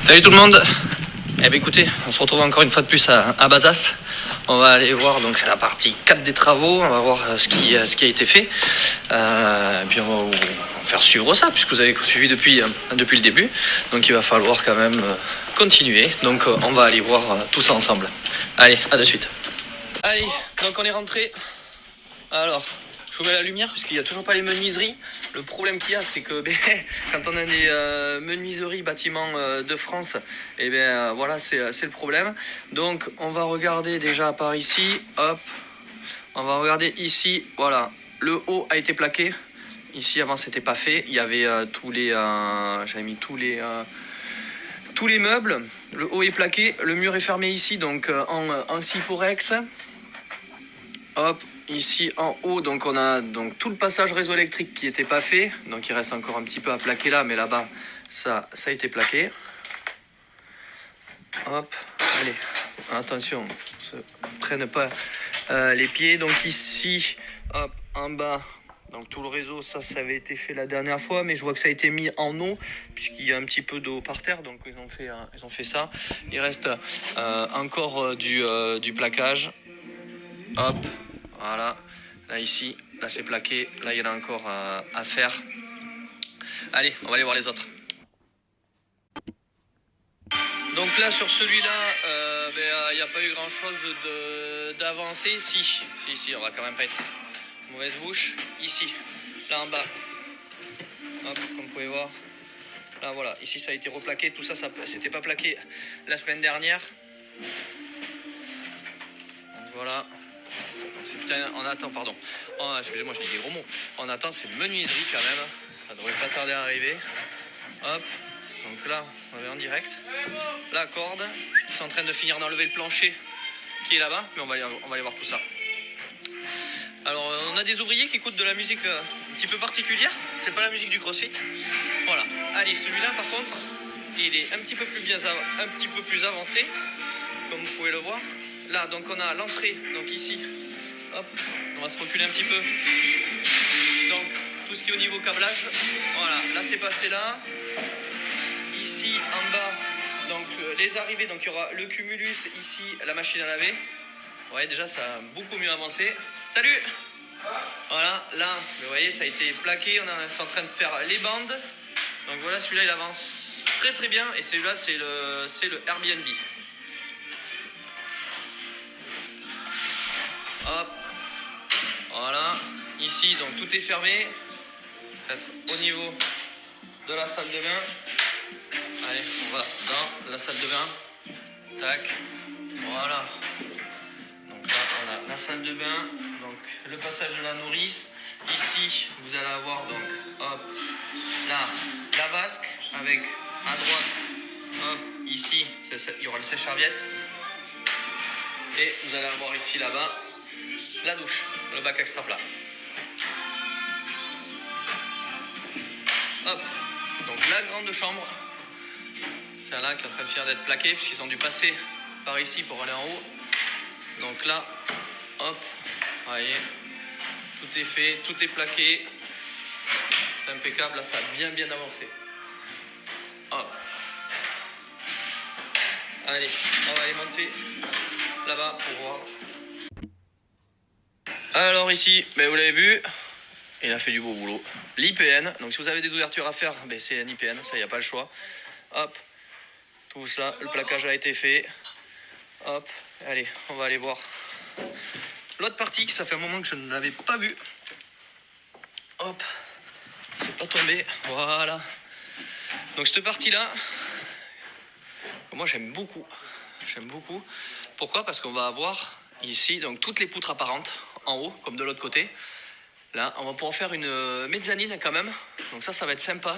Salut tout le monde. Eh bien écoutez, on se retrouve encore une fois de plus à Bazas. On va aller voir, donc c'est la partie 4 des travaux, on va voir ce qui a été fait. Et puis on va vous faire suivre ça, puisque vous avez suivi depuis le début. Donc il va falloir quand même continuer. Donc on va aller voir tout ça ensemble. Allez, à de suite. Allez, donc on est rentré. Alors, je vous mets la lumière parce qu'il n'y a toujours pas les menuiseries. Le problème qu'il y a, c'est que quand on a des menuiseries bâtiments de France, et voilà, c'est le problème. Donc, on va regarder déjà par ici. Hop, on va regarder ici. Voilà, le haut a été plaqué. Ici, avant, c'était pas fait. Il y avait j'avais mis tous les meubles. Le haut est plaqué. Le mur est fermé ici, donc en Syporex. Hop. Ici en haut, donc on a donc tout le passage réseau électrique qui n'était pas fait. Donc il reste encore un petit peu à plaquer là, mais là-bas, ça a été plaqué. Hop, allez, attention, ne se prenne pas les pieds. Donc ici, hop, en bas, donc tout le réseau, ça avait été fait la dernière fois, mais je vois que ça a été mis en eau, puisqu'il y a un petit peu d'eau par terre, donc ils ont fait ça. Il reste encore du plaquage. Hop. Voilà, là ici, là c'est plaqué, là il y en a encore à faire. Allez, on va aller voir les autres. Donc là sur celui-là, il n'y a pas eu grand chose d'avancé. Si, on va quand même pas être mauvaise bouche. Ici, là en bas, hop, comme vous pouvez voir. Là voilà, ici ça a été replaqué, tout ça, c'était pas plaqué la semaine dernière. Donc voilà. On attend, pardon. Excusez-moi, je dis des gros mots. On attend, c'est menuiserie quand même. Ça devrait pas tarder à arriver. Hop. Donc là, on est en direct. La corde. Ils sont en train de finir d'enlever le plancher qui est là-bas. Mais on va aller voir tout ça. Alors, on a des ouvriers qui écoutent de la musique un petit peu particulière. C'est pas la musique du CrossFit. Voilà. Allez, celui-là, par contre, il est un petit peu plus avancé. Comme vous pouvez le voir. Là, donc on a l'entrée. Donc ici. Hop, on va se reculer un petit peu. Donc, tout ce qui est au niveau câblage. Voilà, là c'est passé là. Ici, en bas, donc les arrivées. Donc, il y aura le cumulus. Ici, la machine à laver. Ouais, déjà, ça a beaucoup mieux avancé. Salut! Voilà, là, vous voyez, ça a été plaqué. On est en train de faire les bandes. Donc, voilà, celui-là, il avance très très bien. Et celui-là, c'est le Airbnb. Hop. Voilà, ici donc tout est fermé. Ça va être au niveau de la salle de bain. Allez, on va dans la salle de bain. Tac, voilà. Donc là, on a la salle de bain, donc le passage de la nourrice. Ici, vous allez avoir donc, hop, là, la vasque avec à droite, hop, ici, il y aura le sèche-serviette. Et vous allez avoir ici, là-bas, la douche, le bac extra plat. Hop, donc la grande chambre, c'est là qui est en train de finir d'être plaqué puisqu'ils ont dû passer par ici pour aller en haut. Donc là, hop, voyez, tout est fait, tout est plaqué, c'est impeccable, là ça a bien avancé. Hop, allez, on va aller monter là-bas pour voir. Alors ici, vous l'avez vu, il a fait du beau boulot. L'IPN, donc si vous avez des ouvertures à faire, c'est un IPN, ça il n'y a pas le choix. Hop, tout ça, le plaquage a été fait. Hop, allez, on va aller voir l'autre partie, ça fait un moment que je ne l'avais pas vue. Hop, c'est pas tombé, voilà. Donc cette partie-là, moi j'aime beaucoup. Pourquoi? Parce qu'on va avoir ici donc toutes les poutres apparentes en haut, comme de l'autre côté. Là, on va pouvoir faire une mezzanine quand même. Donc ça va être sympa.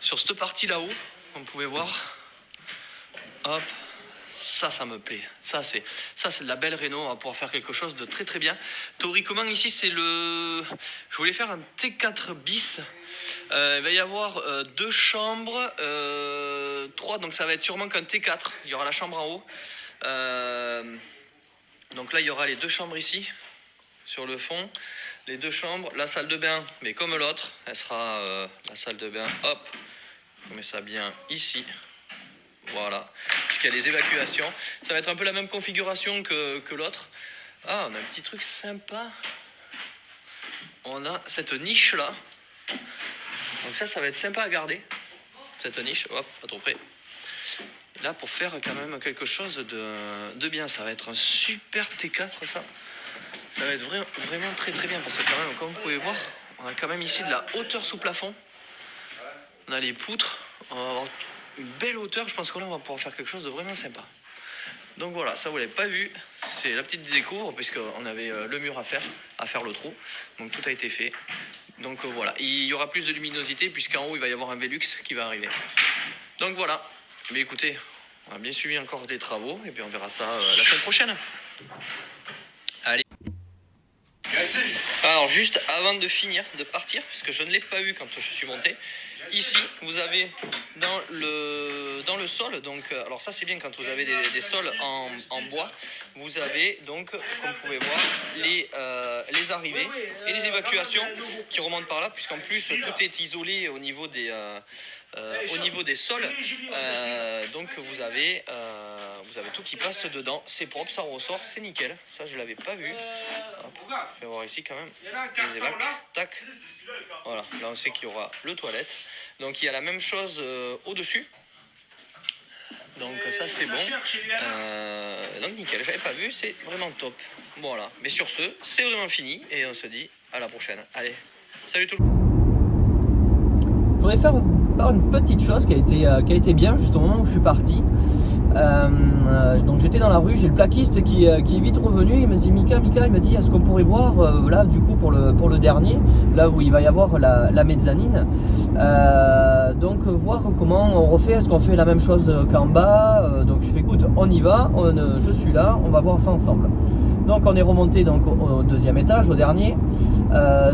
Sur cette partie là-haut, comme vous pouvez voir. Hop, ça me plaît. Ça c'est de la belle réno. On va pouvoir faire quelque chose de très très bien. Théoriquement ici je voulais faire un T4 bis. Il va y avoir 2 chambres, 3. Donc ça va être sûrement qu'un T4. Il y aura la chambre en haut. Donc là il y aura les 2 chambres ici sur le fond. Les 2 chambres, la salle de bain, mais comme l'autre, elle sera la salle de bain, hop, on met ça bien ici. Voilà, puisqu'il y a les évacuations. Ça va être un peu la même configuration que l'autre. Ah, on a un petit truc sympa. On a cette niche là. Donc ça va être sympa à garder. Cette niche, hop, pas trop près. Là, pour faire quand même quelque chose de bien. Ça va être un super T4 ça. Ça va être vraiment très très bien. Parce que quand même, comme vous pouvez voir, on a quand même ici de la hauteur sous plafond. On a les poutres. On va avoir une belle hauteur. Je pense que là, on va pouvoir faire quelque chose de vraiment sympa. Donc voilà, ça vous l'avez pas vu, c'est la petite découvre puisqu'on avait le mur à faire le trou, donc tout a été fait. Donc voilà, il y aura plus de luminosité puisqu'en haut il va y avoir un Velux qui va arriver. Donc voilà, mais écoutez, on a bien suivi encore les travaux et puis on verra ça la semaine prochaine. Allez. Alors juste avant de finir, de partir, parce que je ne l'ai pas vu quand je suis monté, ici vous avez dans le sol, donc alors ça c'est bien quand vous avez des sols en bois, vous avez donc comme vous pouvez voir les arrivées et les évacuations qui remontent par là, puisqu'en plus tout est isolé au niveau des sols, donc vous avez tout qui passe dedans, c'est propre, ça ressort, c'est nickel, ça je l'avais pas vu. Je vais voir ici quand même les évacs, tac, voilà, là on sait qu'il y aura le toilette, donc il y a la même chose au-dessus, donc ça c'est bon, donc nickel, j'avais pas vu, c'est vraiment top, voilà, mais sur ce, c'est vraiment fini, et on se dit à la prochaine, allez, salut tout le monde. Je voudrais faire une petite chose qui a été bien juste au moment où je suis parti. Donc j'étais dans la rue, j'ai le plaquiste qui est vite revenu, il me dit Mika, il me dit est-ce qu'on pourrait voir là du coup pour le dernier, là où il va y avoir la mezzanine, donc voir comment on refait, est-ce qu'on fait la même chose qu'en bas, donc je fais écoute, on y va, je suis là, on va voir ça ensemble. Donc on est remonté donc au deuxième étage, au dernier.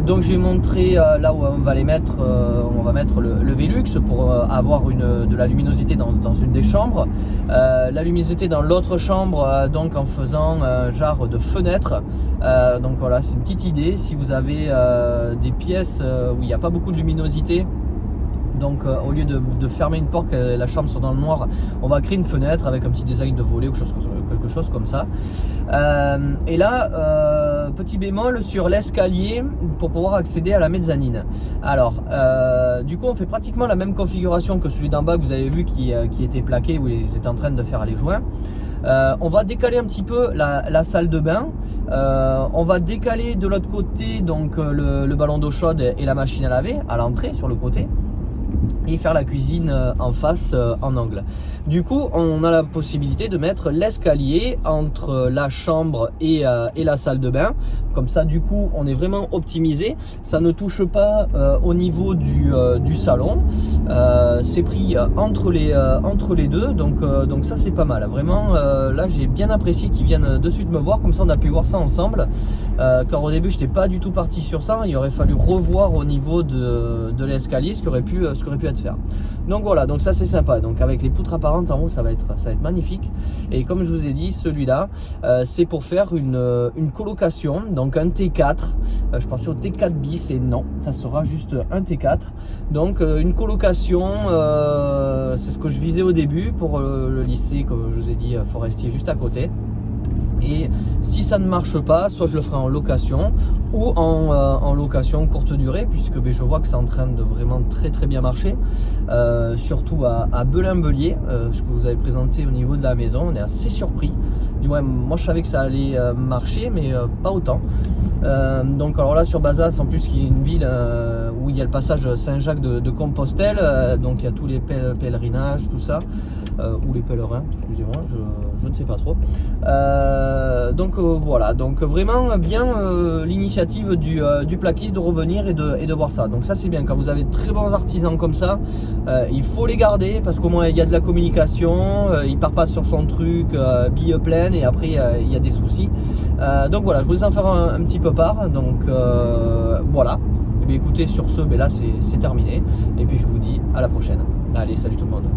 Donc j'ai montré là où on va mettre le Velux pour avoir de la luminosité dans une des chambres. La luminosité dans l'autre chambre, donc en faisant un genre de fenêtre. Donc voilà, c'est une petite idée. Si vous avez des pièces où il n'y a pas beaucoup de luminosité, donc au lieu de fermer une porte, que la chambre soit dans le noir, on va créer une fenêtre avec un petit design de volet ou quelque chose comme ça. Et là, petit bémol sur l'escalier pour pouvoir accéder à la mezzanine. Alors, du coup, on fait pratiquement la même configuration que celui d'en bas que vous avez vu qui était plaqué, où ils étaient en train de faire les joints. On va décaler un petit peu la salle de bain. On va décaler de l'autre côté donc le ballon d'eau chaude et la machine à laver à l'entrée sur le côté, et faire la cuisine en face en angle. Du coup on a la possibilité de mettre l'escalier entre la chambre et la salle de bain, comme ça du coup on est vraiment optimisé, ça ne touche pas au niveau du salon, c'est pris entre les deux, donc ça c'est pas mal, vraiment là j'ai bien apprécié qu'ils viennent de suite me voir, comme ça on a pu voir ça ensemble, car au début j'étais pas du tout parti sur ça, il aurait fallu revoir au niveau de l'escalier ce qui aurait pu être faire. Donc voilà, donc ça c'est sympa, donc avec les poutres apparentes en haut ça va être magnifique. Et comme je vous ai dit, celui-là c'est pour faire une colocation, donc un T4, je pensais au T4 bis et non, ça sera juste un T4, donc une colocation, c'est ce que je visais au début pour le lycée, comme je vous ai dit, forestier juste à côté. Et si ça ne marche pas, soit je le ferai en location ou en location courte durée, puisque je vois que c'est en train de vraiment très bien marcher, surtout à Belin-Bellier, ce que vous avez présenté au niveau de la maison. On est assez surpris, du moins moi je savais que ça allait marcher, mais pas autant. Donc alors là sur Bazas, en plus qui est une ville où il y a le passage Saint-Jacques de Compostelle, donc il y a tous les pèlerinages, tout ça, ou les pèlerins, excusez-moi, je ne sais pas trop. Donc voilà, donc vraiment bien l'initiative du plaquiste de revenir et de voir ça. Donc ça c'est bien, quand vous avez de très bons artisans comme ça, il faut les garder, parce qu'au moins il y a de la communication, il part pas sur son truc bille pleine et après il y a des soucis. Donc voilà, je voulais en faire un petit peu part, donc voilà. Et bien écoutez, sur ce, là c'est terminé, et puis je vous dis à la prochaine. Allez, salut tout le monde.